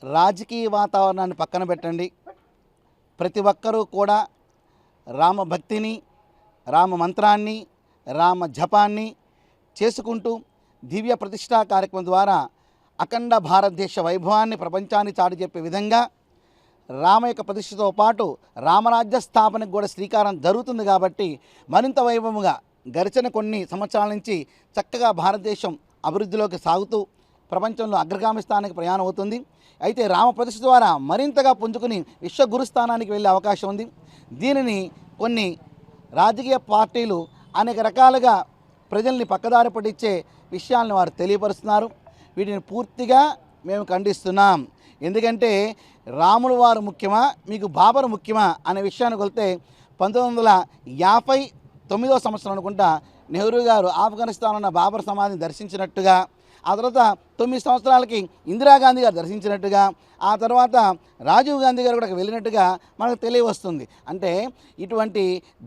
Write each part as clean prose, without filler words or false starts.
రాజకీయ వాతావరణాన్ని పక్కన పెట్టండి. ప్రతి ఒక్కరూ కూడా రామ భక్తిని, రామ మంత్రాన్ని, రామ జపాన్ని చేసుకుంటూ దివ్య ప్రతిష్టా కార్యక్రమం ద్వారా అఖండ భారతదేశ వైభవాన్ని ప్రపంచాన్ని చాటి చెప్పే విధంగా రామ యొక్క ప్రతిష్టతో పాటు రామరాజ్య స్థాపనకు కూడా శ్రీకారం జరుగుతుంది. కాబట్టి మరింత వైభవంగా గడిచిన కొన్ని సంవత్సరాల నుంచి చక్కగా భారతదేశం అభివృద్ధిలోకి సాగుతూ ప్రపంచంలో అగ్రగామి స్థానానికి ప్రయాణం అవుతుంది. అయితే రామ ప్రతిష్ఠ ద్వారా మరింతగా పుంజుకుని విశ్వగురు స్థానానికి వెళ్ళే అవకాశం ఉంది. దీనిని కొన్ని రాజకీయ పార్టీలు అనేక రకాలుగా ప్రజల్ని పక్కదారి పట్టించే విషయాలను వారు తెలియపరుస్తున్నారు. వీటిని పూర్తిగా మేము ఖండిస్తున్నాం. ఎందుకంటే రాములు వారు ముఖ్యమా, మీకు బాబరు ముఖ్యమా అనే విషయానికి వెళ్తే 1959వ సంవత్సరం అనుకుంటా నెహ్రూ గారు ఆఫ్ఘనిస్తాన్లో ఉన్న బాబర్ సమాధిని దర్శించినట్టుగా, ఆ తర్వాత 9 సంవత్సరాలకి ఇందిరాగాంధీ గారు దర్శించినట్టుగా, ఆ తర్వాత రాజీవ్ గాంధీ గారు కూడా వెళ్ళినట్టుగా మనకు తెలియవస్తుంది. అంటే ఇటువంటి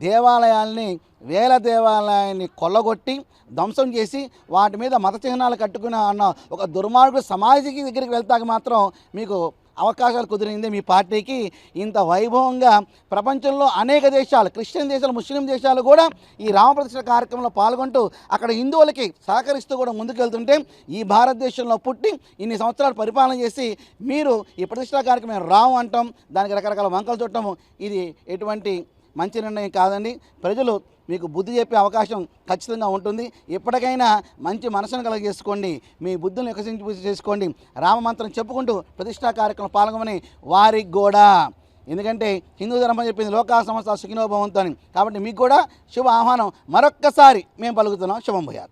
దేవాలయాల్ని, వేల దేవాలయాన్ని కొల్లగొట్టి ధ్వంసం చేసి వాటి మీద మత చిహ్నాలు కట్టుకున్న అన్న ఒక దుర్మార్గుడు సమాజకి దగ్గరికి వెళ్తాక మాత్రం మీకు అవకాశాలు కుదిరింది. మీ పార్టీకి ఇంత వైభవంగా ప్రపంచంలో అనేక దేశాలు, క్రిస్టియన్ దేశాలు, ముస్లిం దేశాలు కూడా ఈ రామప్రతిష్ఠ కార్యక్రమంలో పాల్గొంటూ అక్కడ హిందువులకి సహకరిస్తూ కూడా ముందుకెళ్తుంటే ఈ భారతదేశంలో పుట్టి ఇన్ని సంవత్సరాలు పరిపాలన చేసి మీరు ఈ ప్రతిష్ఠా కార్యక్రమం రాము అంటాం, దానికి రకరకాల వంకలు చుట్టము, ఇది ఎటువంటి మంచి నిర్ణయం కాదండి. ప్రజలు మీకు బుద్ధి చెప్పే అవకాశం ఖచ్చితంగా ఉంటుంది. ఎప్పటికైనా మంచి మనసును కలగజేసుకోండి, మీ బుద్ధిని వికసించి చేసుకోండి. రామమంత్రం చెప్పుకుంటూ ప్రతిష్టా కార్యక్రమం పాల్గొమని వారికి కూడా, ఎందుకంటే హిందూ ధర్మం చెప్పింది లోకా సమస్త సుఖినో భవంతు అని. కాబట్టి మీకు కూడా శుభ ఆహ్వానం మరొక్కసారి మేము పలుకుతున్నాం. శుభం భూయాత్.